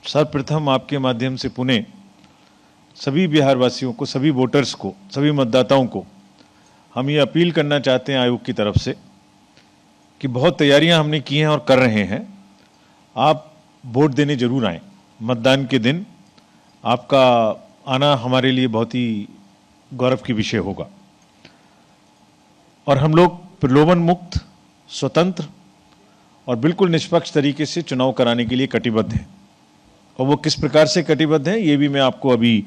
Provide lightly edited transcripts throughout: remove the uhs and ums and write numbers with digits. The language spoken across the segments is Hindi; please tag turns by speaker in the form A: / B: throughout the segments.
A: सर्वप्रथम आपके माध्यम से पुणे सभी बिहार वासियों को, सभी वोटर्स को, सभी मतदाताओं को हम ये अपील करना चाहते हैं आयोग की तरफ से कि बहुत तैयारियां हमने की हैं और कर रहे हैं। आप वोट देने जरूर आएँ। मतदान के दिन आपका आना हमारे लिए बहुत ही गौरव की विषय होगा और हम लोग प्रलोभन मुक्त, स्वतंत्र और बिल्कुल निष्पक्ष तरीके से चुनाव कराने के लिए कटिबद्ध हैं। और वो किस प्रकार से कटिबद्ध हैं ये भी मैं आपको अभी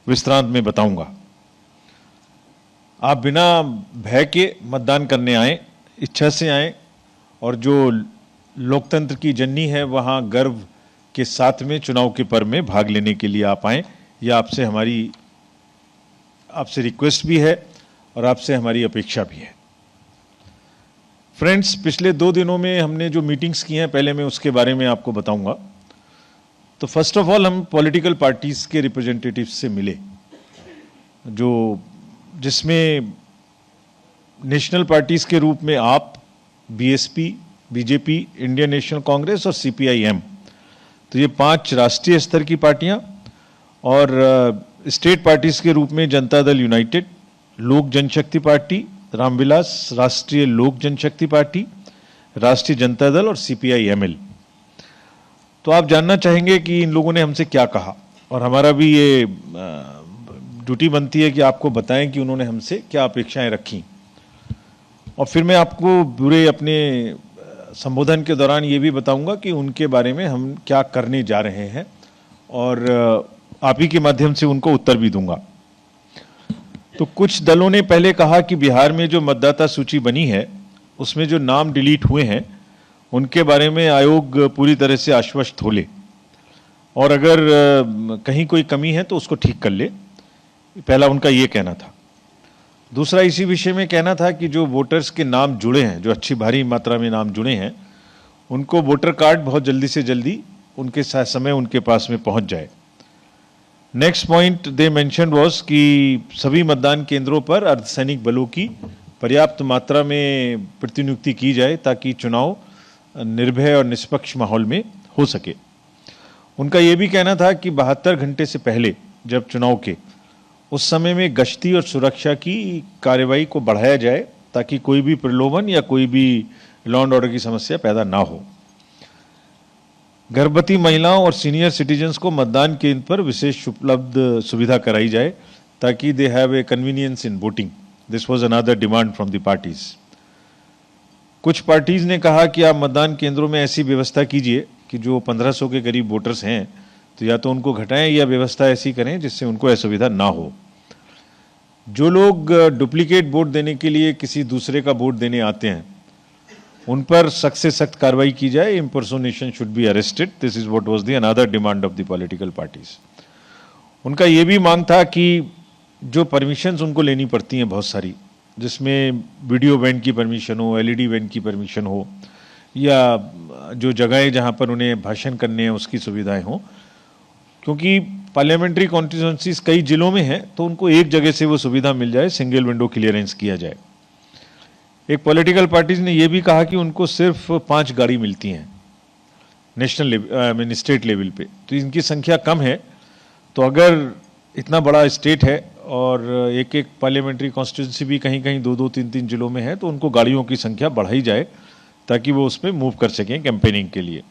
A: विस्तार में बताऊंगा। आप बिना भय के मतदान करने आएँ, इच्छा से आएँ और जो लोकतंत्र की जननी है वहाँ गर्व के साथ में चुनाव के पर्व में भाग लेने के लिए आप आएँ। यह आपसे रिक्वेस्ट भी है और आपसे हमारी अपेक्षा भी है। फ्रेंड्स, पिछले 2 दिनों में हमने जो मीटिंग्स की हैं, पहले मैं उसके बारे में आपको बताऊंगा। तो फर्स्ट ऑफ ऑल हम पॉलिटिकल पार्टीज के रिप्रेजेंटेटिव्स से मिले, जिसमें नेशनल पार्टीज के रूप में आप, BSP, BJP, Indian national Congress और सीपीआईएम, तो ये 5 राष्ट्रीय स्तर की पार्टियां, और स्टेट पार्टीज के रूप में जनता दल यूनाइटेड, लोक जनशक्ति पार्टी, रामविलास, राष्ट्रीय लोक जनशक्ति पार्टी, राष्ट्रीय जनता दल और सीपीआईएमएल। तो आप जानना चाहेंगे कि इन लोगों ने हमसे क्या कहा, और हमारा भी ये ड्यूटी बनती है कि आपको बताएं कि उन्होंने हमसे क्या अपेक्षाएं रखी। और फिर मैं आपको पूरे अपने संबोधन के दौरान ये भी बताऊंगा कि उनके बारे में हम क्या करने जा रहे हैं, और आप ही के माध्यम से उनको उत्तर भी दूंगा। तो कुछ दलों ने पहले कहा कि बिहार में जो मतदाता सूची बनी है उसमें जो नाम डिलीट हुए हैं उनके बारे में आयोग पूरी तरह से आश्वस्त हो ले, और अगर कहीं कोई कमी है तो उसको ठीक कर ले। पहला उनका ये कहना था। दूसरा इसी विषय में कहना था कि जो वोटर्स के नाम जुड़े हैं, जो अच्छी भारी मात्रा में नाम जुड़े हैं, उनको वोटर कार्ड बहुत जल्दी से जल्दी उनके समय उनके पास में पहुंच जाए। Next point they mentioned was कि सभी मतदान केंद्रों पर अर्धसैनिक बलों की पर्याप्त मात्रा में प्रतिनियुक्ति की जाए ताकि चुनाव निर्भय और निष्पक्ष माहौल में हो सके। उनका यह भी कहना था कि 72 घंटे से पहले जब चुनाव के, उस समय में गश्ती और सुरक्षा की कार्रवाई को बढ़ाया जाए ताकि कोई भी प्रलोभन या कोई भी लॉ एंड ऑर्डर की समस्या पैदा ना हो। गर्भवती महिलाओं और सीनियर सिटीजन्स को मतदान केंद्र पर विशेष उपलब्ध सुविधा कराई जाए ताकि they have a convenience in voting. This was another demand from the parties. कुछ पार्टीज ने कहा कि आप मतदान केंद्रों में ऐसी व्यवस्था कीजिए कि जो 1500 के करीब वोटर्स हैं तो या तो उनको घटाएं या व्यवस्था ऐसी करें जिससे उनको असुविधा ना हो। जो लोग डुप्लीकेट वोट देने के लिए किसी दूसरे का वोट देने आते हैं उन पर सख्त से सख्त कार्रवाई की जाए। Impersonation should be arrested. This is what was the another demand of the political parties. उनका ये भी मांग था कि जो परमिशंस उनको लेनी पड़ती हैं बहुत सारी, जिसमें वीडियो वैन की परमिशन हो, एलईडी वैन की परमिशन हो, या जो जगहें जहां पर उन्हें भाषण करने हैं उसकी सुविधाएं हो, क्योंकि पार्लियामेंट्री कॉन्स्टिट्यूंसीज कई जिलों में है तो उनको एक जगह से वो सुविधा मिल जाए, सिंगल विंडो क्लियरेंस किया जाए। एक पॉलिटिकल पार्टीज ने यह भी कहा कि उनको सिर्फ 5 गाड़ी मिलती हैं नेशनल लेवल, स्टेट लेवल पे, तो इनकी संख्या कम है। तो अगर इतना बड़ा स्टेट है और एक एक पार्लियामेंट्री कॉन्स्टिट्यूंसी भी कहीं कहीं 2-2, 3-3 जिलों में है, तो उनको गाड़ियों की संख्या बढ़ाई जाए ताकि वो उसमें मूव कर सकें कैंपेनिंग के लिए।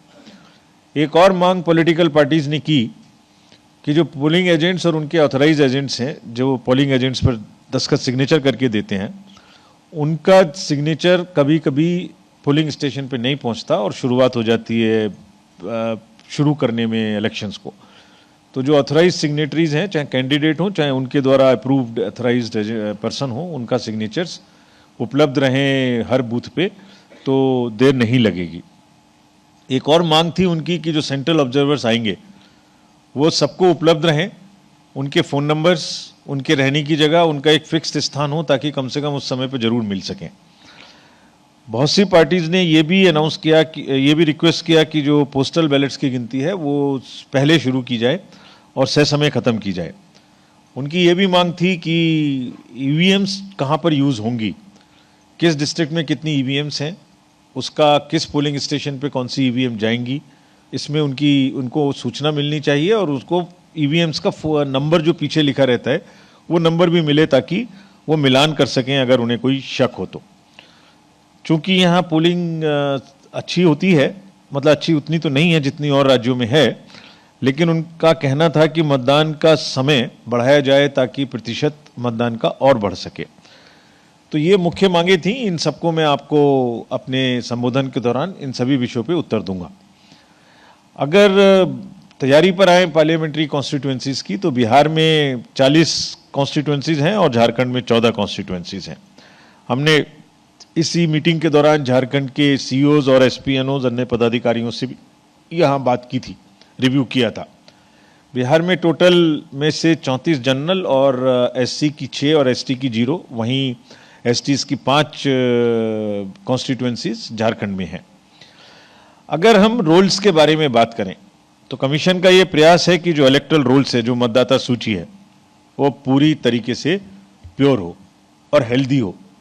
A: एक और मांग पॉलिटिकल पार्टीज ने की कि जो पोलिंग एजेंट्स और उनके ऑथराइज एजेंट्स हैं, जो पोलिंग एजेंट्स पर दस्तखत सिग्नेचर करके देते हैं, उनका सिग्नेचर कभी कभी पोलिंग स्टेशन पे नहीं पहुंचता और शुरुआत हो जाती है शुरू करने में इलेक्शंस को। तो जो ऑथराइज सिग्नेटरीज हैं, चाहे कैंडिडेट हों चाहे उनके द्वारा अप्रूव्ड ऑथराइज्ड पर्सन हो, उनका सिग्नेचर्स उपलब्ध रहें हर बूथ पे, तो देर नहीं लगेगी। एक और मांग थी उनकी कि जो सेंट्रल ऑब्जर्वर्स आएंगे वो सबको उपलब्ध रहें, उनके फ़ोन नंबर्स, उनके रहने की जगह, उनका एक फिक्स्ड स्थान हो ताकि कम से कम उस समय पर जरूर मिल सकें। बहुत सी पार्टीज ने ये भी अनाउंस किया कि ये भी रिक्वेस्ट किया कि जो पोस्टल बैलेट्स की गिनती है वो पहले शुरू की जाए और समय ख़त्म की जाए। उनकी ये भी मांग थी कि ईवीएम्स कहाँ पर यूज़ होंगी, किस डिस्ट्रिक्ट में कितनी ईवीएम्स हैं, उसका किस पोलिंग स्टेशन पे कौन सी ईवीएम जाएंगी, इसमें उनको सूचना मिलनी चाहिए और उसको ईवीएम्स का नंबर जो पीछे लिखा रहता है वो नंबर भी मिले ताकि वो मिलान कर सकें अगर उन्हें कोई शक हो तो। चूंकि यहाँ पोलिंग अच्छी होती है, मतलब अच्छी उतनी तो नहीं है जितनी और राज्यों में है, लेकिन उनका कहना था कि मतदान का समय बढ़ाया जाए ताकि प्रतिशत मतदान का और बढ़ सके। तो ये मुख्य मांगे थी। इन सबको मैं आपको अपने संबोधन के दौरान इन सभी विषयों पे उत्तर दूंगा। अगर तैयारी पर आए पार्लियामेंट्री कॉन्स्टिट्यूएंसीज की, तो बिहार में 40 कॉन्स्टिट्यूएंसीज हैं और झारखंड में 14 कॉन्स्टिट्यूएंसीज हैं। हमने इसी मीटिंग के दौरान झारखंड के सीईओज और एसपीएनओज अन्य पदाधिकारियों से भी यहाँ बात की थी, रिव्यू किया था। बिहार में टोटल में से 34 जनरल और एससी की 6 और एसटी की 0, वहीं एसटीज की 5 कॉन्स्टिट्यूएंसीज झारखंड में हैं। अगर हम रोल्स के बारे में बात करें तो कमीशन का ये प्रयास है कि जो इलेक्टरल रोल्स है, जो मतदाता सूची है, वो पूरी तरीके से प्योर हो और हेल्दी हो।